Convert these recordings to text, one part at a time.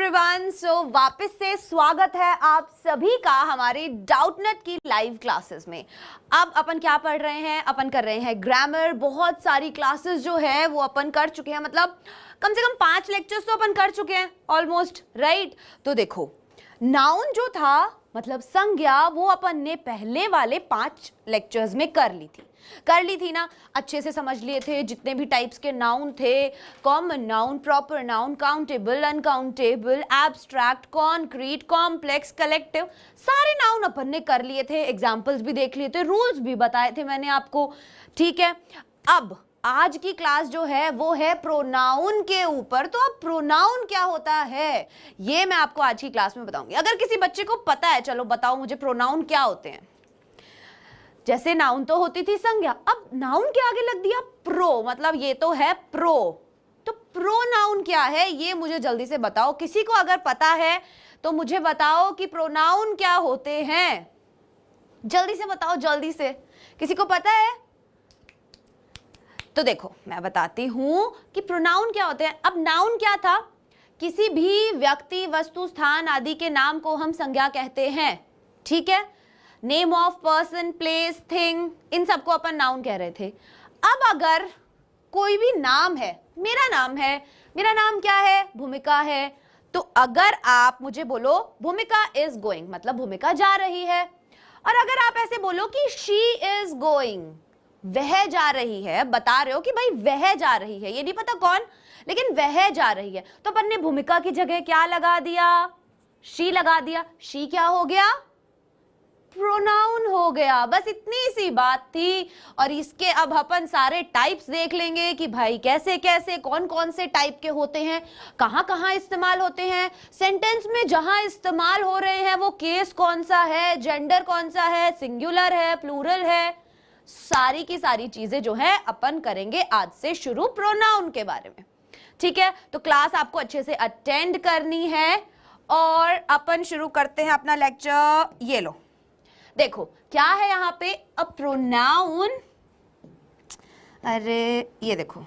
Everyone, वापस से स्वागत है आप सभी का हमारी डाउटनेट की लाइव क्लासेस में। अब अपन क्या पढ़ रहे हैं? अपन कर रहे हैं ग्रामर। बहुत सारी क्लासेस जो है वो अपन कर चुके हैं, मतलब कम से कम 5 लेक्चर्स तो अपन कर चुके हैं ऑलमोस्ट, राइट। तो देखो, नाउन जो था मतलब संज्ञा, वो अपन ने पहले वाले 5 लेक्चर्स में कर ली थी ना, अच्छे से समझ लिए थे। जितने भी टाइप्स के नाउन थे, common noun, proper noun, countable, uncountable, abstract, concrete, complex, collective, सारे नाउन अपन ने कर लिए थे। एग्जाम्पल्स भी देख लिए थे, रूल्स भी बताए थे मैंने आपको, ठीक है। अब आज की क्लास जो है वो है प्रोनाउन के ऊपर। तो अब प्रोनाउन क्या होता है ये मैं आपको आज की क्लास में बताऊंगी। अगर किसी बच्चे को पता है, चलो बताओ मुझे प्रोनाउन क्या होते हैं। जैसे नाउन तो होती थी संज्ञा, अब नाउन के आगे लग दिया प्रो, मतलब ये तो है प्रो। तो प्रोनाउन क्या है ये मुझे जल्दी से बताओ। किसी को अगर पता है तो मुझे बताओ कि प्रोनाउन क्या होते हैं। जल्दी से बताओ, जल्दी से। किसी को पता है? तो देखो मैं बताती हूं कि प्रोनाउन क्या होते हैं। अब नाउन क्या था? किसी भी व्यक्ति, वस्तु, स्थान आदि के नाम को हम संज्ञा कहते हैं, ठीक है। Name of person, place, thing, इन सबको अपन नाउन कह रहे थे। अब अगर कोई भी नाम है, मेरा नाम है, मेरा नाम क्या है? भूमिका है। तो अगर आप मुझे बोलो भूमिका इज गोइंग, मतलब भूमिका जा रही है। और अगर आप ऐसे बोलो कि शी इज गोइंग, वह जा रही है, बता रहे हो कि भाई वह जा रही है, ये नहीं पता कौन, लेकिन वह जा रही है, तो अपन ने भूमिका की जगह क्या लगा दिया? शी लगा दिया। शी क्या हो गया? प्रोनाउन हो गया। बस इतनी सी बात थी। और इसके अब अपन सारे टाइप्स देख लेंगे कि भाई कैसे कैसे, कौन कौन से टाइप के होते हैं, कहां कहां इस्तेमाल होते हैं, सेंटेंस में जहां इस्तेमाल हो रहे हैं वो केस कौन सा है, जेंडर कौन सा है, सिंगुलर है, प्लूरल है, सारी की सारी चीजें जो है अपन करेंगे आज से शुरू प्रोनाउन के बारे में, ठीक है। तो क्लास आपको अच्छे से अटेंड करनी है और अपन शुरू करते हैं अपना लेक्चर। ये लो, देखो क्या है यहाँ पे, अ प्रोनाउन। अरे ये देखो,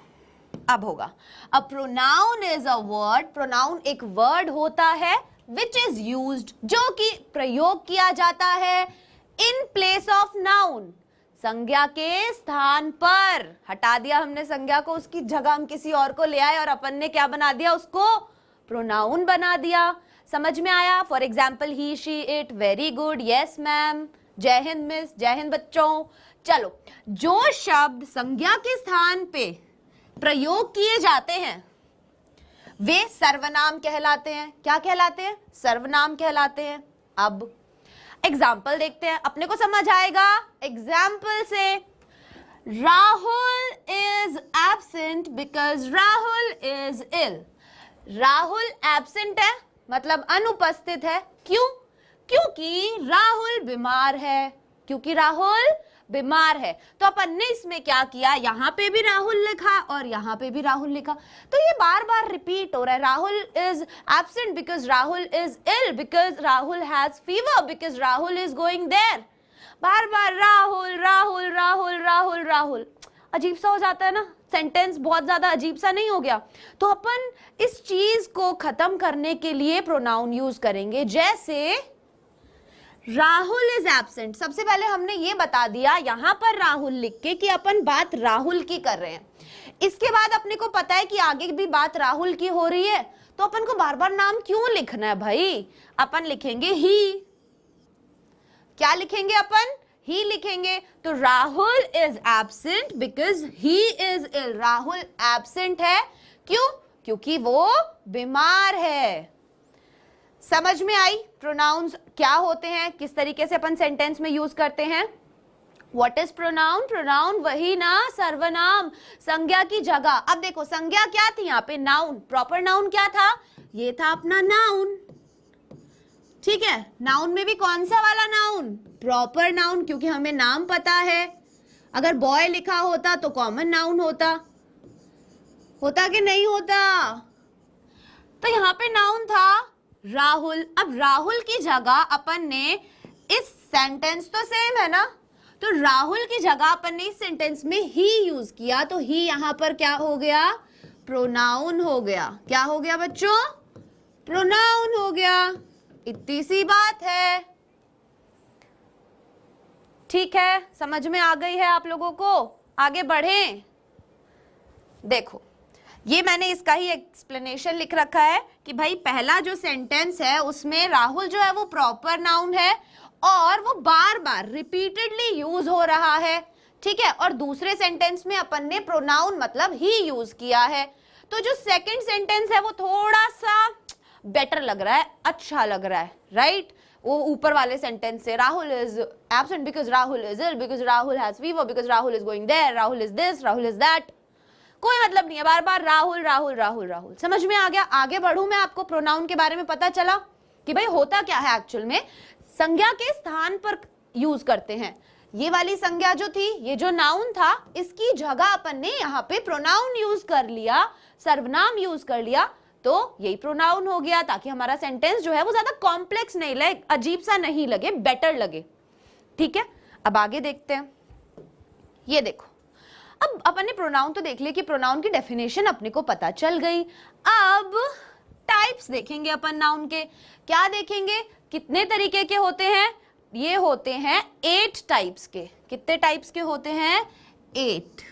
अब होगा। A pronoun is a word. Pronoun एक वर्ड होता है विच इज यूज्ड, जो कि प्रयोग किया जाता है, इन प्लेस ऑफ नाउन, संज्ञा के स्थान पर। हटा दिया हमने संज्ञा को, उसकी जगह हम किसी और को ले आए और अपन ने क्या बना दिया? उसको प्रोनाउन बना दिया। समझ में आया? For example he, she, it, very good, yes ma'am, जय हिंद मिस, जय हिंद बच्चों। चलो, जो शब्द संज्ञा के स्थान पे प्रयोग किए जाते हैं वे सर्वनाम कहलाते हैं। क्या कहलाते हैं? सर्वनाम कहलाते हैं। अब एग्जाम्पल देखते हैं, अपने को समझ आएगा। एग्जाम्पल से, Rahul is absent because Rahul is ill. Rahul absent है मतलब अनुपस्थित है। क्यों? क्योंकि राहुल बीमार है। क्योंकि राहुल बीमार है। तो अपन ने इसमें क्या किया? यहाँ पे भी राहुल लिखा और यहाँ पे भी राहुल लिखा। तो ये बार बार रिपीट हो रहा है। Rahul is absent because Rahul is ill, because Rahul has fever, because Rahul is going there. बार बार राहुल राहुल राहुल राहुल राहुल। अजीब सा हो जाता है ना, सेंटेंस बहुत ज्यादा अजीब सा नहीं हो गया? तो अपन इस चीज को खत्म करने के लिए प्रोनाउन यूज करेंगे। जैसे राहुल इज एब्सेंट, सबसे पहले हमने ये बता दिया यहां पर राहुल लिख के कि अपन बात राहुल की कर रहे हैं। इसके बाद अपने को पता है कि आगे भी बात राहुल की हो रही है, तो अपन को बार बार नाम क्यों लिखना है भाई? अपन लिखेंगे ही। क्या लिखेंगे अपन? ही लिखेंगे। तो Rahul is absent because he is ill. Rahul absent है, क्यों? क्योंकि वो बीमार है। समझ में आई प्रोनाउंस क्या होते हैं, किस तरीके से अपन सेंटेंस में यूज करते हैं? What is pronoun? प्रोनाउन वही ना, सर्वनाम, संज्ञा की जगह। अब देखो संज्ञा क्या थी यहाँ पे? नाउन। प्रॉपर नाउन क्या था? ये था अपना नाउन, ठीक है। नाउन में भी कौन सा वाला नाउन? प्रॉपर नाउन, क्योंकि हमें नाम पता है। अगर बॉय लिखा होता तो कॉमन नाउन होता। होता कि नहीं होता? तो यहाँ पे नाउन था राहुल। अब राहुल की जगह अपन ने इस सेंटेंस, तो सेम है ना, तो राहुल की जगह अपन ने इस सेंटेंस में ही यूज किया। तो ही यहाँ पर क्या हो गया? प्रोनाउन हो गया। क्या हो गया बच्चों? प्रोनाउन हो गया। इतनी सी बात है, ठीक है, समझ में आ गई है आप लोगों को? आगे बढ़ें। देखो, ये मैंने इसका ही एक्सप्लेनेशन लिख रखा है कि भाई पहला जो सेंटेंस है उसमें राहुल जो है वो प्रॉपर नाउन है और वो बार बार रिपीटेडली यूज हो रहा है, ठीक है। और दूसरे सेंटेंस में अपन ने प्रोनाउन मतलब ही यूज किया है। तो जो सेकंड सेंटेंस है वो थोड़ा सा बेटर लग रहा है, अच्छा लग रहा है, राइट? वो ऊपर वाले सेंटेंस से Rahul is absent because Rahul is ill, because Rahul has fever, because Rahul is going there, Rahul is this, Rahul is that. कोई मतलब नहीं है, बार बार राहुल राहुल राहुल राहुल। समझ में आ गया? आगे बढ़ूं मैं, आपको प्रोनाउन के बारे में पता चला कि भाई होता क्या है एक्चुअल में। संज्ञा के स्थान पर यूज करते हैं। ये वाली संज्ञा जो थी, ये जो नाउन था, इसकी जगह अपन ने यहाँ पे प्रोनाउन यूज कर लिया, सर्वनाम यूज कर लिया, तो यही प्रोनाउन हो गया, ताकि हमारा सेंटेंस जो है वो ज्यादा कॉम्प्लेक्स नहीं लगे, अजीब सा नहीं लगे, बेटर लगे, ठीक है। अब आगे देखते हैं। ये देखो, अब अपन ने प्रोनाउन तो देख लिया कि प्रोनाउन की डेफिनेशन अपने को पता चल गई। अब टाइप्स देखेंगे अपन नाउन के। क्या देखेंगे? कितने तरीके के होते हैं? ये होते हैं 8 टाइप्स के। कितने टाइप्स के होते हैं? 8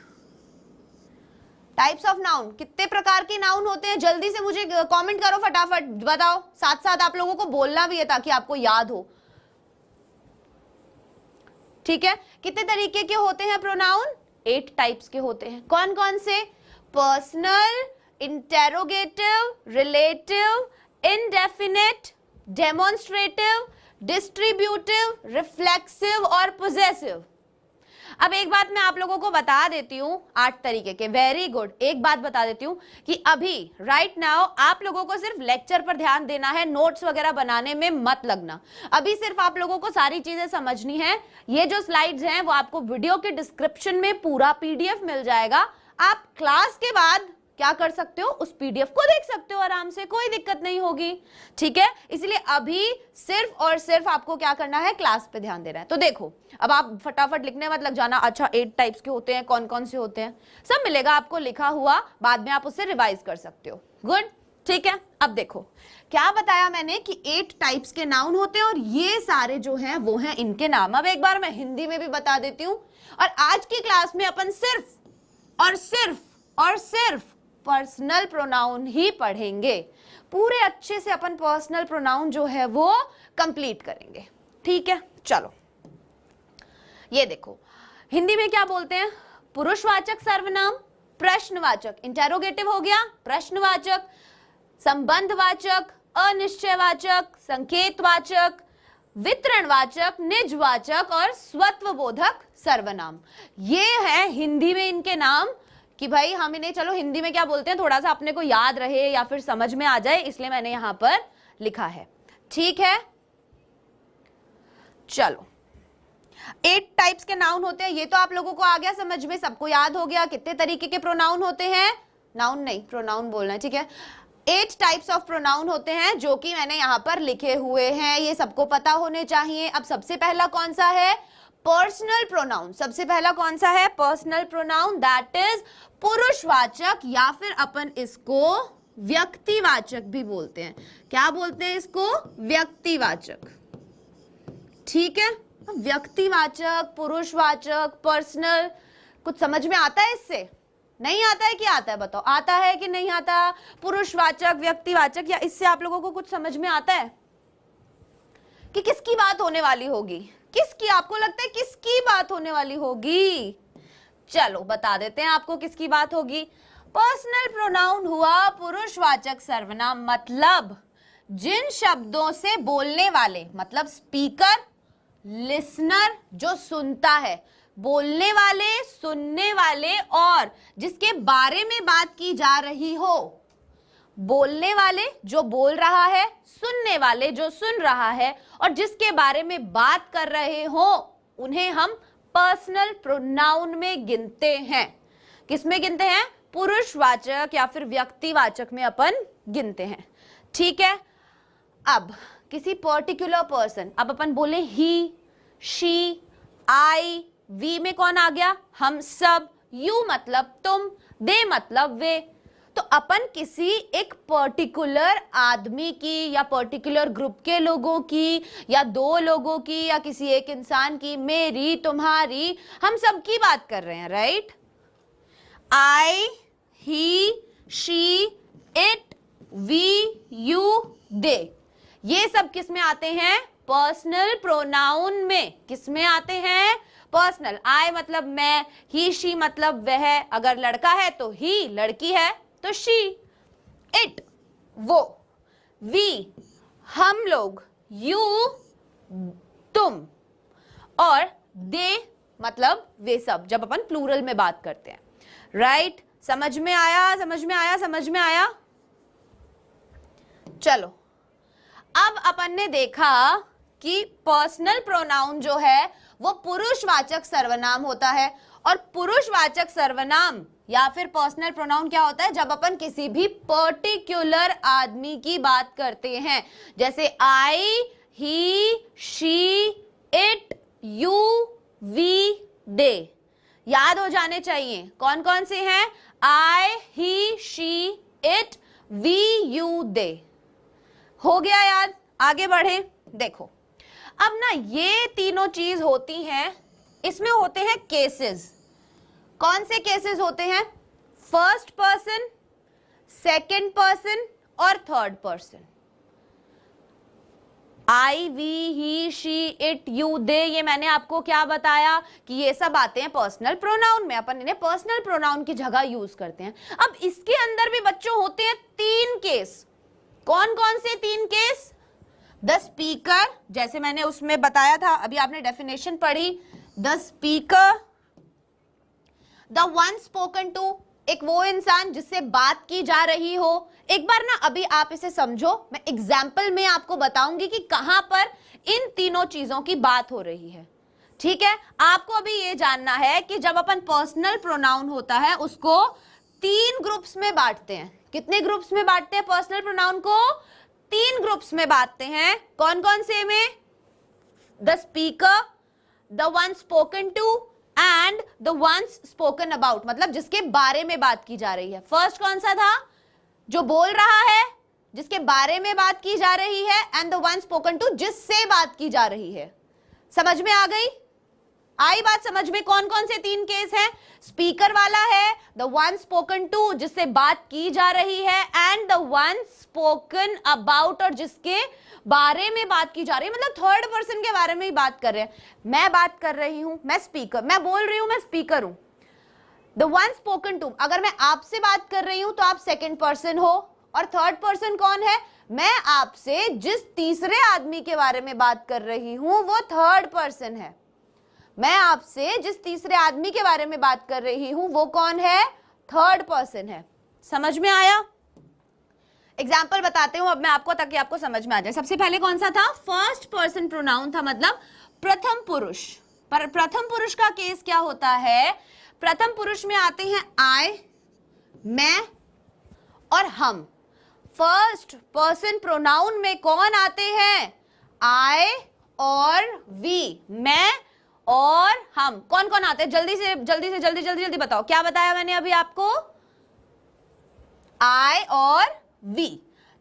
टाइप्स ऑफ नाउन। कितने प्रकार के नाउन होते हैं? जल्दी से मुझे कमेंट करो, फटाफट बताओ, साथ साथ आप लोगों को बोलना भी है ताकि आपको याद हो, ठीक है। कितने तरीके के होते हैं प्रोनाउन? 8 टाइप्स के होते हैं। कौन कौन से? Personal, interrogative, relative, indefinite, demonstrative, distributive, reflexive और पोजेसिव। अब एक बात मैं आप लोगों को बता देती हूं, 8 तरीके के। Very good. एक बात बता देती हूं कि अभी राइट नाउ आप लोगों को सिर्फ लेक्चर पर ध्यान देना है, नोट्स वगैरह बनाने में मत लगना। अभी सिर्फ आप लोगों को सारी चीजें समझनी है। ये जो स्लाइड्स हैं वो आपको वीडियो के डिस्क्रिप्शन में पूरा पीडीएफ मिल जाएगा। आप क्लास के बाद क्या कर सकते हो? उस पीडीएफ को देख सकते हो आराम से, कोई दिक्कत नहीं होगी, ठीक है। इसलिए अभी सिर्फ और सिर्फ आपको क्या करना है? क्लास पे ध्यान देना है। तो देखो, अब आप फटाफट लिखने मत लग जाना, अच्छा 8 टाइप्स के होते हैं, कौन कौन से होते हैं, सब मिलेगा आपको लिखा हुआ, बाद में आप उससे रिवाइज कर सकते हो। गुड, ठीक है। अब देखो क्या बताया मैंने कि 8 टाइप्स के नाउन होते हैं और ये सारे जो हैं वो हैं इनके नाम। अब एक बार मैं हिंदी में भी बता देती हूँ। और आज की क्लास में अपन सिर्फ पर्सनल प्रोनाउन ही पढ़ेंगे। पूरे अच्छे से अपन पर्सनल प्रोनाउन जो है वो कंप्लीट करेंगे, ठीक है। चलो, ये देखो, हिंदी में क्या बोलते हैं? पुरुषवाचक सर्वनाम, प्रश्नवाचक, इंटेरोगेटिव हो गया, प्रश्नवाचक, संबंधवाचक, अनिश्चयवाचक, संकेतवाचक, वितरणवाचक, निजवाचक और स्वत्वबोधक सर्वनाम। ये है हिंदी में इनके नाम कि भाई हम इन्हें, चलो हिंदी में क्या बोलते हैं, थोड़ा सा अपने को याद रहे या फिर समझ में आ जाए, इसलिए मैंने यहां पर लिखा है, ठीक है। चलो, 8 टाइप्स के नाउन होते हैं, ये तो आप लोगों को आ गया समझ में, सबको याद हो गया। कितने तरीके के प्रोनाउन होते हैं? नाउन नहीं, प्रोनाउन बोलना है, ठीक है। 8 टाइप्स ऑफ प्रोनाउन होते हैं जो कि मैंने यहां पर लिखे हुए हैं, ये सबको पता होने चाहिए। अब सबसे पहला कौन सा है? Personal pronoun. सबसे पहला कौन सा है? पर्सनल प्रोनाउन, दैट इज पुरुषवाचक, या फिर अपन इसको व्यक्तिवाचक भी बोलते हैं। क्या बोलते हैं इसको? व्यक्तिवाचक, ठीक है। व्यक्तिवाचक, पुरुषवाचक, पर्सनल, कुछ समझ में आता है इससे? नहीं आता है कि आता है? बताओ, आता है कि नहीं आता? पुरुषवाचक, व्यक्तिवाचक, या इससे आप लोगों को कुछ समझ में आता है कि किसकी बात होने वाली होगी? किसकी, आपको लगता है किसकी बात होने वाली होगी? चलो बता देते हैं आपको किसकी बात होगी। पर्सनल प्रोनाउन हुआ पुरुषवाचक सर्वनाम, मतलब जिन शब्दों से बोलने वाले, मतलब स्पीकर, लिसनर जो सुनता है, बोलने वाले, सुनने वाले, और जिसके बारे में बात की जा रही हो। बोलने वाले जो बोल रहा है, सुनने वाले जो सुन रहा है, और जिसके बारे में बात कर रहे हो, उन्हें हम पर्सनल प्रोनाउन में गिनते हैं। किस में गिनते हैं? पुरुषवाचक या फिर व्यक्तिवाचक में अपन गिनते हैं, ठीक है। अब किसी पर्टिकुलर पर्सन, अब अपन बोले ही, शी, आई, वी में कौन आ गया? हम सब, यू मतलब तुम, दे मतलब वे। तो अपन किसी एक पर्टिकुलर आदमी की या पर्टिकुलर ग्रुप के लोगों की या दो लोगों की या किसी एक इंसान की, मेरी, तुम्हारी, हम सब की बात कर रहे हैं, right? I, he, she, it, we, you, they, ये सब किस में आते हैं? पर्सनल प्रोनाउन में। किस में आते हैं? पर्सनल। आई मतलब मैं, ही शी मतलब वह, अगर लड़का है तो ही, लड़की है तो शी, इट वो, वी हम लोग, यू तुम, और दे मतलब वे सब, जब अपन प्लूरल में बात करते हैं, राइट? समझ में आया? समझ में आया? समझ में आया? चलो, अब अपन ने देखा कि पर्सनल प्रोनाउन जो है वो पुरुषवाचक सर्वनाम होता है, और पुरुषवाचक सर्वनाम या फिर पर्सनल प्रोनाउन क्या होता है? जब अपन किसी भी पर्टिकुलर आदमी की बात करते हैं, जैसे आई, he, she, it, you, we, दे। याद हो जाने चाहिए कौन कौन से हैं? आई, he, she, it, we, you, दे। हो गया याद? आगे बढ़े। देखो, अब ना ये तीनों चीज होती हैं, इसमें होते हैं केसेस। कौन से केसेस होते हैं? फर्स्ट पर्सन, सेकंड पर्सन और third person. I, we, he, she, it, you, they, ये मैंने आपको क्या बताया कि ये सब आते हैं पर्सनल प्रोनाउन में, अपन इन्हें पर्सनल प्रोनाउन की जगह यूज करते हैं। अब इसके अंदर भी बच्चों होते हैं तीन केस। कौन कौन से तीन केस? द स्पीकर, जैसे मैंने उसमें बताया था, अभी आपने डेफिनेशन पढ़ी, the speaker, the one spoken to, एक वो इंसान जिससे बात की जा रही हो। एक बार ना अभी आप इसे समझो, मैं एग्जाम्पल में आपको बताऊंगी कि कहां पर इन तीनों चीजों की बात हो रही है, ठीक है? आपको अभी ये जानना है कि जब अपन पर्सनल प्रोनाउन होता है उसको तीन ग्रुप्स में बांटते हैं। कितने ग्रुप्स में बांटते हैं पर्सनल प्रोनाउन को? तीन ग्रुप्स में बांटते हैं। कौन कौन से में? The speaker, the one spoken to and the ones spoken about, मतलब जिसके बारे में बात की जा रही है। फर्स्ट कौन सा था? जो बोल रहा है, जिसके बारे में बात की जा रही है, and the one spoken to, जिससे बात की जा रही है। समझ में आ गई? आई बात समझ में? कौन कौन से तीन केस हैं? स्पीकर वाला है, द वन स्पोकन टू जिससे बात की जा रही है, and the one spoken about, और जिसके बारे में बात की जा रही है, मतलब थर्ड पर्सन के बारे में ही बात कर रहे हैं। मैं बात कर रही हूं, मैं स्पीकर, मैं बोल रही हूं, मैं स्पीकर हूं। द वन स्पोकन टू, अगर मैं आपसे बात कर रही हूं तो आप सेकंड पर्सन हो, और थर्ड पर्सन कौन है? मैं आपसे जिस तीसरे आदमी के बारे में बात कर रही हूं वो थर्ड पर्सन है। मैं आपसे जिस तीसरे आदमी के बारे में बात कर रही हूं वो कौन है? थर्ड पर्सन है। समझ में आया? एग्जाम्पल बताते हूं अब मैं आपको, ताकि आपको समझ में आ जाए। सबसे पहले कौन सा था? फर्स्ट पर्सन प्रोनाउन था, मतलब प्रथम पुरुष। पर प्रथम पुरुष का केस क्या होता है? प्रथम पुरुष में आते हैं आई, मैं और हम। फर्स्ट पर्सन प्रोनाउन में कौन आते हैं? आई और वी, मैं और हम। कौन कौन आते हैं? जल्दी बताओ। क्या बताया मैंने अभी आपको? आई और वी।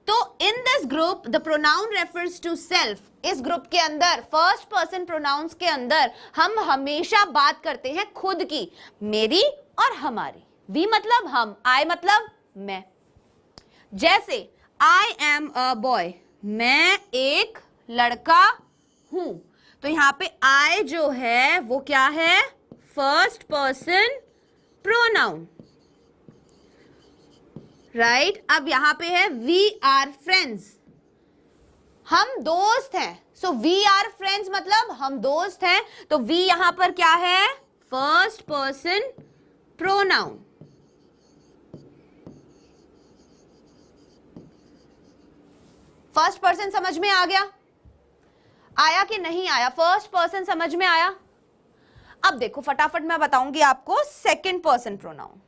तो in this group the pronoun refers to self. इस ग्रुप के अंदर, फर्स्ट पर्सन प्रोनाउंस के अंदर, हम हमेशा बात करते हैं खुद की, मेरी और हमारी। वी मतलब हम, आई मतलब मैं। जैसे आई एम अ बॉय, मैं एक लड़का हूं, तो यहां पे आई जो है वो क्या है? First person pronoun, right? अब यहां पे है वी आर फ्रेंड्स, हम दोस्त हैं। सो वी आर फ्रेंड्स मतलब हम दोस्त हैं, तो वी यहां पर क्या है? First person pronoun. First person समझ में आ गया? आया कि नहीं आया? फर्स्ट पर्सन समझ में आया? अब देखो फटाफट मैं बताऊंगी आपको second person pronoun.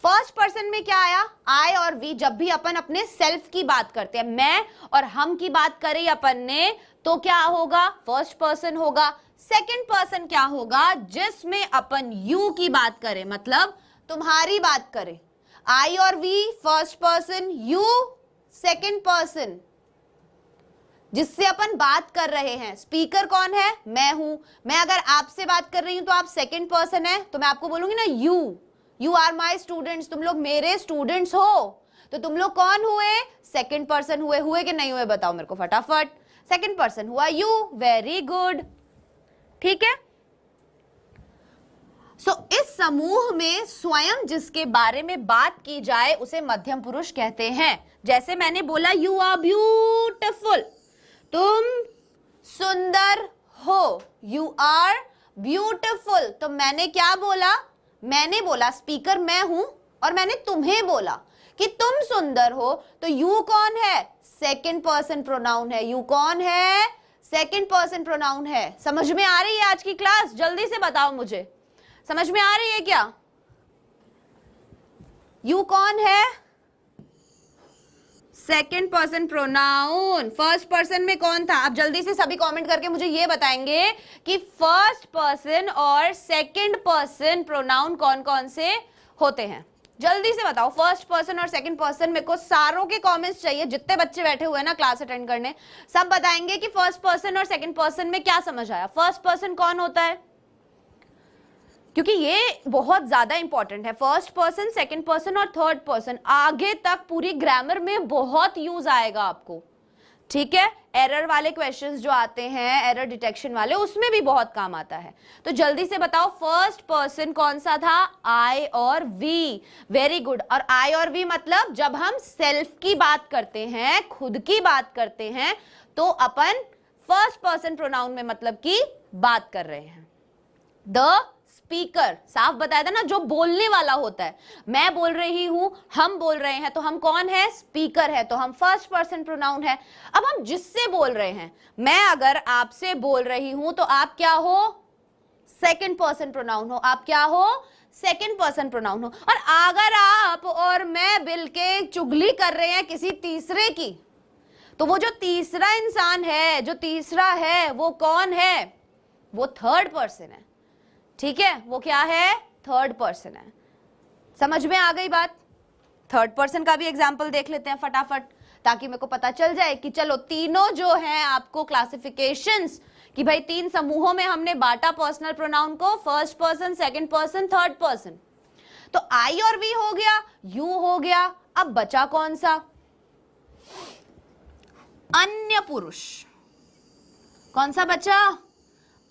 First person में क्या आया? आई और वी। जब भी अपन अपने सेल्फ की बात करते हैं, मैं और हम की बात करें अपन ने, तो क्या होगा? फर्स्ट पर्सन होगा। सेकंड पर्सन क्या होगा? जिसमें अपन यू की बात करें, मतलब तुम्हारी बात करें। आई और we first person, you second person, जिससे अपन बात कर रहे हैं। स्पीकर कौन है? मैं हूं। मैं अगर आपसे बात कर रही हूं तो आप सेकंड पर्सन है, तो मैं आपको बोलूंगी ना यू आर माई स्टूडेंट्स, तुम लोग मेरे स्टूडेंट्स हो। तो तुम लोग कौन हुए? सेकंड पर्सन हुए। हुए कि नहीं हुए बताओ मेरे को फटाफट। सेकंड पर्सन हुआ यू, वेरी गुड, ठीक है। इस समूह में स्वयं जिसके बारे में बात की जाए उसे मध्यम पुरुष कहते हैं। जैसे मैंने बोला यू आर ब्यूटिफुल, तुम सुंदर हो, यू आर ब्यूटिफुल। तो मैंने क्या बोला? मैंने बोला, स्पीकर मैं हूं और मैंने तुम्हें बोला कि तुम सुंदर हो, तो यू कौन है? सेकंड पर्सन प्रोनाउन है। यू कौन है? सेकंड पर्सन प्रोनाउन है। समझ में आ रही है आज की क्लास? जल्दी से बताओ मुझे, समझ में आ रही है क्या? यू कौन है? Second person pronoun. First person में कौन था? आप जल्दी से सभी कमेंट करके मुझे ये बताएंगे कि फर्स्ट पर्सन और सेकंड पर्सन प्रोनाउन कौन कौन से होते हैं। जल्दी से बताओ, फर्स्ट पर्सन और सेकंड पर्सन। मेरे को सारों के कमेंट्स चाहिए, जितने बच्चे बैठे हुए हैं ना क्लास अटेंड करने, सब बताएंगे कि फर्स्ट पर्सन और सेकंड पर्सन में क्या समझ आया। फर्स्ट पर्सन कौन होता है? क्योंकि ये बहुत ज्यादा इंपॉर्टेंट है। फर्स्ट पर्सन, सेकंड पर्सन और थर्ड पर्सन आगे तक पूरी ग्रामर में बहुत यूज आएगा आपको, ठीक है। एरर वाले क्वेश्चंस जो आते हैं, एरर डिटेक्शन वाले, उसमें भी बहुत काम आता है। तो जल्दी से बताओ फर्स्ट पर्सन कौन सा था? आई और वी। Very good. और आई और वी मतलब जब हम सेल्फ की बात करते हैं, खुद की बात करते हैं, तो अपन फर्स्ट पर्सन प्रोनाउन में मतलब की बात कर रहे हैं। द स्पीकर, साफ बताया था ना, जो बोलने वाला होता है। मैं बोल रही हूं, हम बोल रहे हैं, तो हम कौन है? स्पीकर है, तो हम फर्स्ट पर्सन प्रोनाउन है। अब हम जिससे बोल रहे हैं, मैं अगर आपसे बोल रही हूं तो आप क्या हो? सेकंड पर्सन प्रोनाउन हो। आप क्या हो? सेकंड पर्सन प्रोनाउन हो। और अगर आप और मैं बिल के चुगली कर रहे हैं किसी तीसरे की, तो वो जो तीसरा इंसान है, जो तीसरा है, वो कौन है? वो थर्ड पर्सन है, ठीक है। वो क्या है? थर्ड पर्सन है। समझ में आ गई बात? थर्ड पर्सन का भी एग्जाम्पल देख लेते हैं फटाफट, ताकि मेरे को पता चल जाए कि चलो तीनों जो हैं आपको क्लासिफिकेशंस, कि भाई तीन समूहों में हमने बांटा पर्सनल प्रोनाउन को, first person, second person, third person. तो आई और वी हो गया, यू हो गया। अब बचा कौन सा? अन्य पुरुष। कौन सा बचा?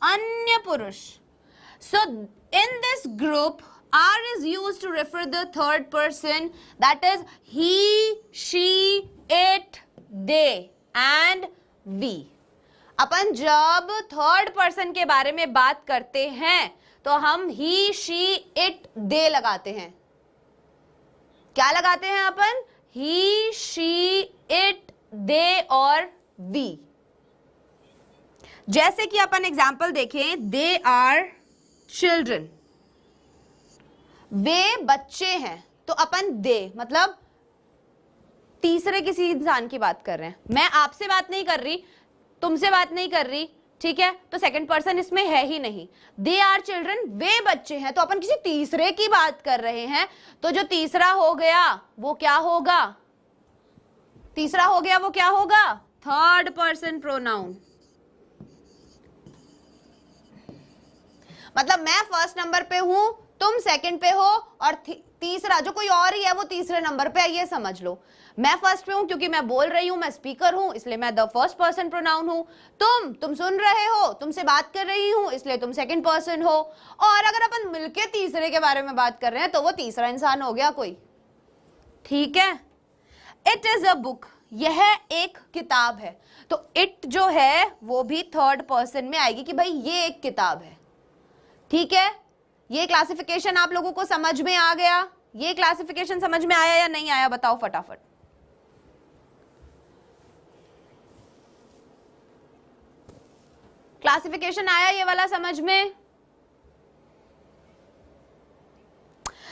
अन्य पुरुष। So in this group, R is used to refer the third person, that is he, she, it, they and we. अपन जब थर्ड पर्सन के बारे में बात करते हैं तो हम he, she, it, they लगाते हैं। क्या लगाते हैं अपन? he, she, it, they और we। जैसे कि अपन एग्जाम्पल देखें, they are चिल्ड्रन, वे बच्चे हैं, तो अपन दे मतलब तीसरे किसी इंसान की बात कर रहे हैं। मैं आपसे बात नहीं कर रही, तुमसे बात नहीं कर रही, ठीक है, तो सेकंड पर्सन इसमें है ही नहीं। दे आर चिल्ड्रन, वे बच्चे हैं, तो अपन किसी तीसरे की बात कर रहे हैं। तो जो तीसरा हो गया वो क्या होगा? तीसरा हो गया वो क्या होगा? Third person pronoun. मतलब मैं फर्स्ट नंबर पे हूं, तुम सेकंड पे हो, और तीसरा जो कोई और ही है वो तीसरे नंबर पे है, ये समझ लो। मैं फर्स्ट पे हूं क्योंकि मैं बोल रही हूं, मैं स्पीकर हूं, इसलिए मैं द फर्स्ट पर्सन प्रोनाउन हूं। तुम सुन रहे हो, तुमसे बात कर रही हूं, इसलिए तुम सेकंड पर्सन हो। और अगर अपन मिलके तीसरे के बारे में बात कर रहे हैं तो वो तीसरा इंसान हो गया कोई, ठीक है। इट इज अ बुक, यह एक किताब है, तो इट जो है वो भी थर्ड पर्सन में आएगी कि भाई ये एक किताब है, ठीक है। ये क्लासिफिकेशन आप लोगों को समझ में आ गया? ये क्लासिफिकेशन समझ में आया या नहीं आया बताओ फटाफट। क्लासिफिकेशन आया ये वाला समझ में?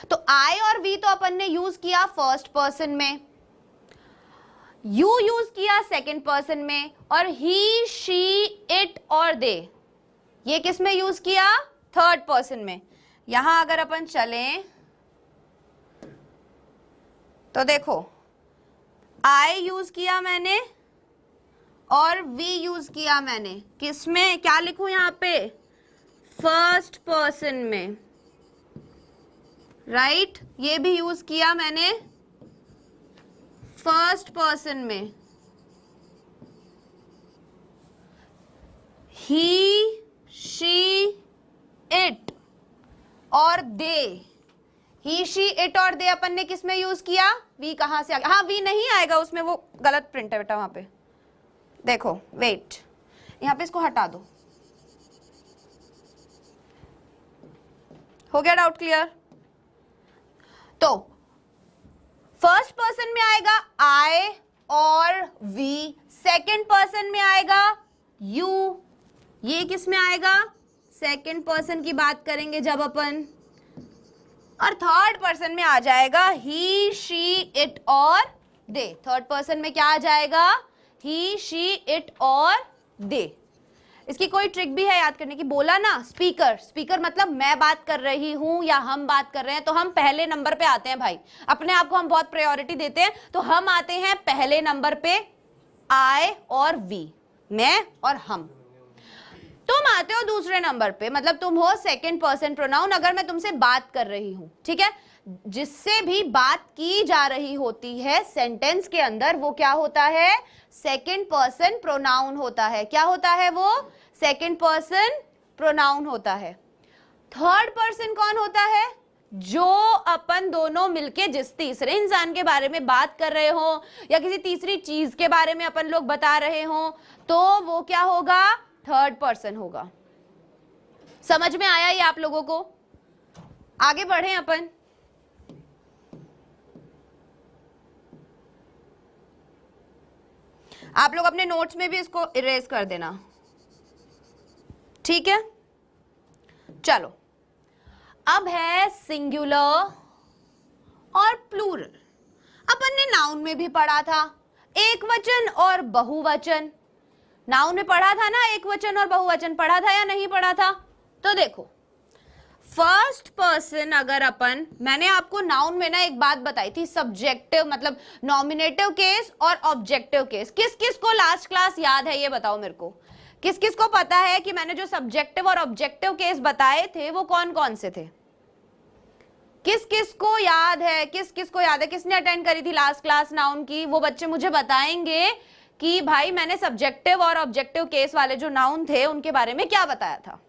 तो आई और वी तो अपन ने यूज किया फर्स्ट पर्सन में, यू यूज किया सेकंड पर्सन में, और ही, शी, इट और दे ये किस में यूज किया? थर्ड पर्सन में। यहां अगर अपन चलें तो देखो आई यूज किया मैंने और वी यूज किया मैंने, किसमें, क्या लिखूं यहां पे, फर्स्ट पर्सन में, राइट ये भी यूज किया मैंने फर्स्ट पर्सन में। ही, शी, इट और दे, ही, शी, इट और दे अपन ने किस में यूज किया, वी कहां से आ गया, हाँ वी नहीं आएगा उसमें, वो गलत प्रिंट है बेटा वहां पे, देखो वेट, यहां पे इसको हटा दो, हो गया डाउट क्लियर। तो फर्स्ट पर्सन में आएगा आई और वी, सेकंड पर्सन में आएगा यू, ये किस में आएगा, सेकंड पर्सन की बात करेंगे जब अपन, और थर्ड पर्सन में आ जाएगा ही, शी, इट और दे। थर्ड पर्सन में क्या आ जाएगा, ही, शी, इट और दे। इसकी कोई ट्रिक भी है याद करने की, बोला ना स्पीकर, स्पीकर मतलब मैं बात कर रही हूं या हम बात कर रहे हैं, तो हम पहले नंबर पे आते हैं भाई, अपने आप को हम बहुत प्रायोरिटी देते हैं, तो हम आते हैं पहले नंबर पे, आई और वी, मैं और हम। तुम आते हो दूसरे नंबर पे, मतलब तुम हो सेकंड पर्सन प्रोनाउन, अगर मैं तुमसे बात कर रही हूं, ठीक है, जिससे भी बात की जा रही होती है सेंटेंस के अंदर, वो क्या होता है, सेकंड पर्सन प्रोनाउन होता है। क्या होता है वो, सेकंड पर्सन प्रोनाउन होता है। थर्ड पर्सन कौन होता है, जो अपन दोनों मिलके जिस तीसरे इंसान के बारे में बात कर रहे हो या किसी तीसरी चीज के बारे में अपन लोग बता रहे हो, तो वो क्या होगा, थर्ड पर्सन होगा। समझ में आया ये आप लोगों को, आगे बढ़े अपन। आप लोग अपने नोट्स में भी इसको इरेज कर देना, ठीक है। चलो अब है सिंगुलर और प्लूरल। अपन ने नाउन में भी पढ़ा था एक वचन और बहुवचन, नाउन में पढ़ा था ना, एक वचन और बहुवचन पढ़ा था या नहीं पढ़ा था। तो देखो फर्स्ट पर्सन अगर अपन, मैंने आपको नाउन में ना एक बात बताई थी, सब्जेक्टिव मतलब नॉमिनेटिव केस और ऑब्जेक्टिव केस। किस किस को लास्ट क्लास याद है ये बताओ मेरे को, किस किस को पता है कि मैंने जो सब्जेक्टिव और ऑब्जेक्टिव केस बताए थे वो कौन कौन से थे, किस किस को याद है, किस किस को याद है, किसने अटेंड करी थी लास्ट क्लास नाउन की, वो बच्चे मुझे बताएंगे कि भाई मैंने सब्जेक्टिव और ऑब्जेक्टिव केस वाले जो नाउन थे उनके बारे में क्या बताया था।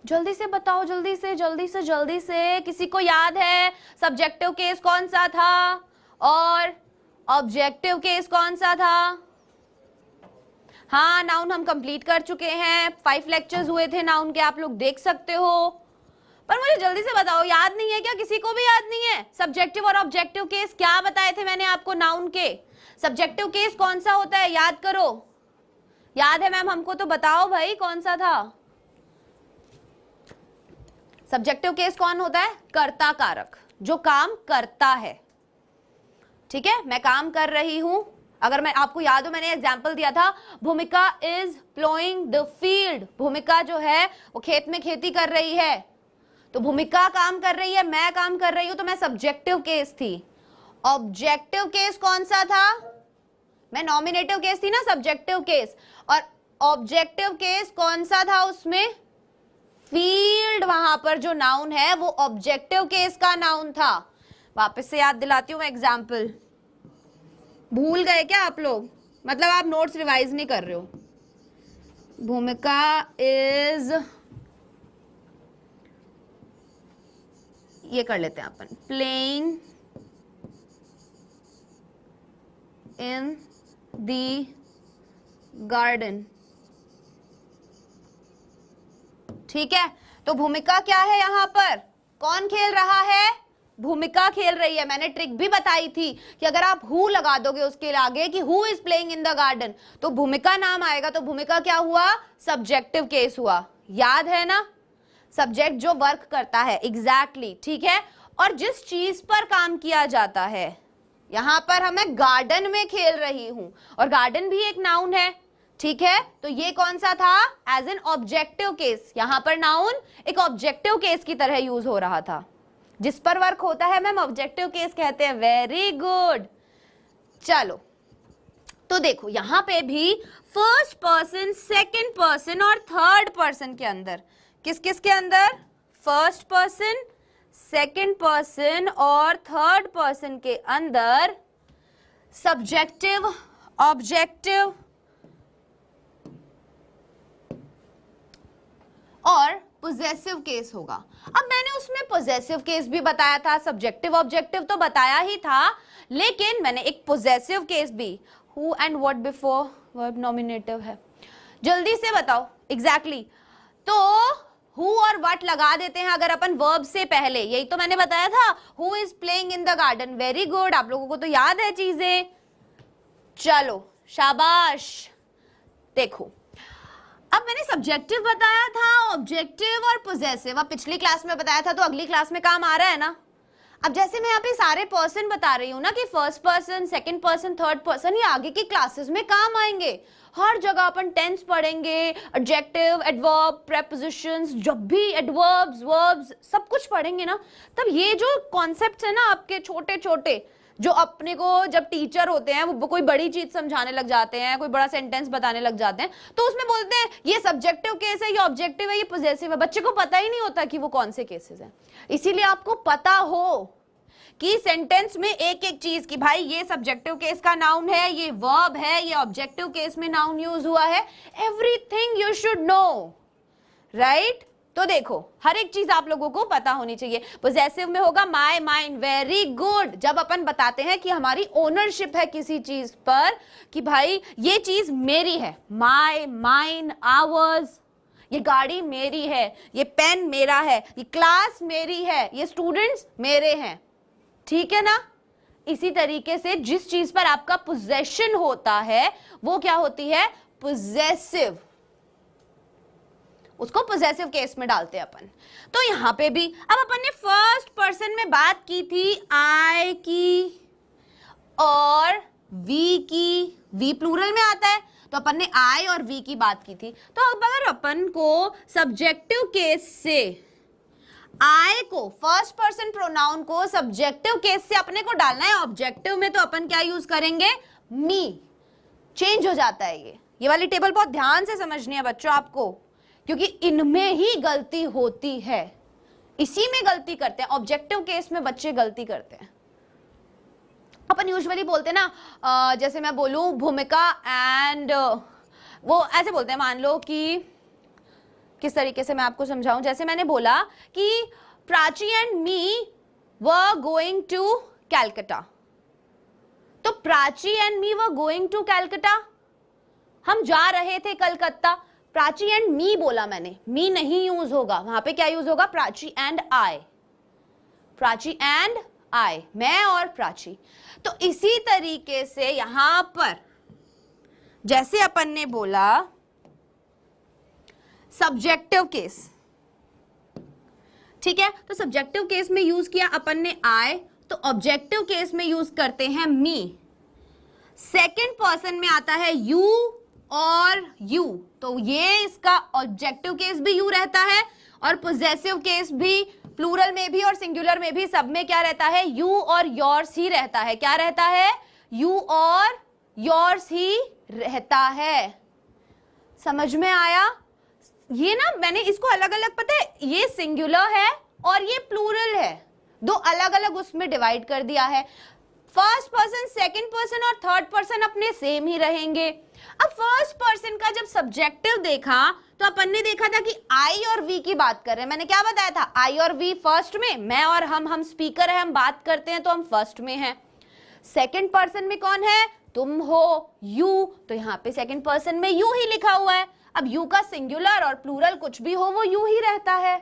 जल्दी से बताओ, जल्दी से जल्दी से जल्दी से, किसी को याद है सब्जेक्टिव केस कौन सा था और ऑब्जेक्टिव केस कौन सा था। हाँ नाउन हम कंप्लीट कर चुके हैं, 5 लेक्चर्स हुए थे नाउन के, आप लोग देख सकते हो, पर मुझे जल्दी से बताओ, याद नहीं है क्या, किसी को भी याद नहीं है सब्जेक्टिव और ऑब्जेक्टिव केस क्या बताए थे मैंने आपको नाउन के। सब्जेक्टिव केस कौन सा होता है याद करो, याद है मैम हमको तो बताओ भाई कौन सा था। सब्जेक्टिव केस कौन होता है, कर्ता कारक, जो काम करता है, ठीक है, मैं काम कर रही हूं। अगर मैं आपको याद हो मैंने एग्जाम्पल दिया था, भूमिका इज प्लोइंग द फील्ड, भूमिका जो है वो खेत में खेती कर रही है, तो भूमिका काम कर रही है, मैं काम कर रही हूं, तो मैं सब्जेक्टिव केस थी। ऑब्जेक्टिव केस कौन सा था, मैं नॉमिनेटिव केस थी ना, सब्जेक्टिव केस, और ऑब्जेक्टिव केस कौन सा था, उसमें फील्ड, वहां पर जो नाउन है वो ऑब्जेक्टिव केस का नाउन था। वापस से याद दिलाती हूं मैं एग्जाम्पल, भूल गए क्या आप लोग, मतलब आप नोट्स रिवाइज नहीं कर रहे हो। भूमिका इज, ये कर लेते हैं अपन, प्लेइंग इन द गार्डन, ठीक है। तो भूमिका क्या है, यहां पर कौन खेल रहा है, भूमिका खेल रही है। मैंने ट्रिक भी बताई थी कि अगर आप हु लगा दोगे उसके आगे कि who is playing in the garden, तो भूमिका नाम आएगा, तो भूमिका क्या हुआ, सब्जेक्टिव केस हुआ, याद है ना, सब्जेक्ट जो वर्क करता है, एग्जैक्टली, ठीक है। और जिस चीज पर काम किया जाता है, यहां पर हमें गार्डन में खेल रही हूं, और गार्डन भी एक नाउन है, ठीक है। तो ये कौन सा था, एज एन ऑब्जेक्टिव केस, यहां पर नाउन एक ऑब्जेक्टिव केस की तरह यूज हो रहा था। जिस पर वर्क होता है मैम ऑब्जेक्टिव केस कहते हैं। Very good. चलो तो देखो यहां पे भी फर्स्ट पर्सन, सेकंड पर्सन और थर्ड पर्सन के अंदर, किस किस के अंदर, फर्स्ट पर्सन, सेकंड पर्सन और थर्ड पर्सन के अंदर सब्जेक्टिव, ऑब्जेक्टिव और पोजेसिव केस होगा। अब मैंने उसमें पोजेसिव केस भी बताया था, सब्जेक्टिव ऑब्जेक्टिव तो बताया ही था, लेकिन मैंने एक पोजेसिव केस भी, who and what before verb nominative है। जल्दी से बताओ एग्जैक्टली तो हु और व्हाट लगा देते हैं अगर अपन वर्ब से पहले, यही तो मैंने बताया था। Who is playing in the garden. Very good, आप लोगों को तो याद है चीजें। चलो शाबाश। देखो अब मैंने सब्जेक्टिव बताया था, ऑब्जेक्टिव और पोजेसिव। अब पिछली क्लास में बताया था तो अगली क्लास में काम आ रहा है ना। अब जैसे मैं यहाँ पे सारे पर्सन बता रही हूँ ना कि first person, second person, third person, ये आगे की क्लासेस में काम आएंगे। हर जगह अपन टेंस पढ़ेंगे, एडजेक्टिव, एडवर्ब, प्रेपोजिशंस, जब भी एडवर्ब्स, वर्ब्स सब कुछ पढ़ेंगे ना, तब ये जो कॉन्सेप्ट्स है ना आपके छोटे छोटे, जो अपने को जब टीचर होते हैं वो कोई बड़ी चीज समझाने लग जाते हैं, कोई बड़ा सेंटेंस बताने लग जाते हैं, तो उसमें बोलते हैं ये सब्जेक्टिव केस है, ये ऑब्जेक्टिव है, ये पोजेसिव है। बच्चे को पता ही नहीं होता कि वो कौन से केसेस हैं। इसीलिए आपको पता हो कि सेंटेंस में एक एक चीज की, भाई ये सब्जेक्टिव केस का नाउन है, ये वर्ब है, ये ऑब्जेक्टिव केस में नाउन यूज हुआ है। Everything you should know, right. तो देखो हर एक चीज आप लोगों को पता होनी चाहिए। पोजेसिव में होगा माय, माइन। Very good. जब अपन बताते हैं कि हमारी ओनरशिप है किसी चीज पर, कि भाई ये चीज मेरी है, माय, माइन, आवर्स, ये गाड़ी मेरी है, ये पेन मेरा है, ये क्लास मेरी है, ये स्टूडेंट्स मेरे हैं, ठीक है ना। इसी तरीके से जिस चीज पर आपका पोजेशन होता है वो क्या होती है, पोजेसिव। उसको पोजेसिव केस में डालते हैं अपन। तो यहां पे भी अब अपन ने फर्स्ट पर्सन में बात की थी आई की और वी की, वी प्लूरल में आता है, तो अपन ने आई और वी की बात की थी। तो अब अगर अपन को सब्जेक्टिव केस से आई को, फर्स्ट पर्सन प्रोनाउन को सब्जेक्टिव केस से अपने को डालना है ऑब्जेक्टिव में, तो अपन क्या यूज करेंगे, मी। चेंज हो जाता है ये वाली टेबल बहुत ध्यान से समझनी है बच्चों आपको, क्योंकि इनमें ही गलती होती है, इसी में गलती करते हैं। ऑब्जेक्टिव केस में बच्चे गलती करते हैं। अपन यूजुअली बोलते हैं ना, जैसे मैं बोलूं भूमिका एंड, वो ऐसे बोलते हैं, मान लो कि किस तरीके से मैं आपको समझाऊं, जैसे मैंने बोला कि Prachi and me were going to Calcutta, तो Prachi and me were going to Calcutta, हम जा रहे थे कलकत्ता। प्राची एंड मी बोला मैंने, मी नहीं यूज होगा, वहां पे क्या यूज होगा, Prachi and I, Prachi and I, मैं और प्राची। तो इसी तरीके से यहां पर जैसे अपन ने बोला सब्जेक्टिव केस, ठीक है, तो सब्जेक्टिव केस में यूज किया अपन ने आई, तो ऑब्जेक्टिव केस में यूज करते हैं मी। सेकंड पर्सन में आता है यू और यू, तो ये इसका ऑब्जेक्टिव केस भी यू रहता है और पोजेसिव केस भी, प्लूरल में भी और सिंगुलर में भी, सब में क्या रहता है, यू और योर्स ही रहता है। क्या रहता है, यू और योर्स ही रहता है। समझ में आया? ये ना मैंने इसको अलग अलग, पता है, ये सिंगुलर है और ये प्लूरल है, दो अलग अलग उसमें डिवाइड कर दिया है। फर्स्ट पर्सन, सेकंड पर्सन और थर्ड पर्सन अपने सेम ही रहेंगे। अब फर्स्ट पर्सन का जब सब्जेक्टिव देखा तो अपन ने देखा था कि आई और वी की बात कर रहे हैं। मैंने क्या बताया था, आई और वी फर्स्ट में, मैं और हम स्पीकर है, हम बात करते हैं तो हम फर्स्ट में हैं। सेकंड पर्सन में कौन है, तुम हो, यू, तो यहाँ पे सेकंड पर्सन में यू ही लिखा हुआ है। अब यू का सिंगुलर और प्लूरल कुछ भी हो वो यू ही रहता है,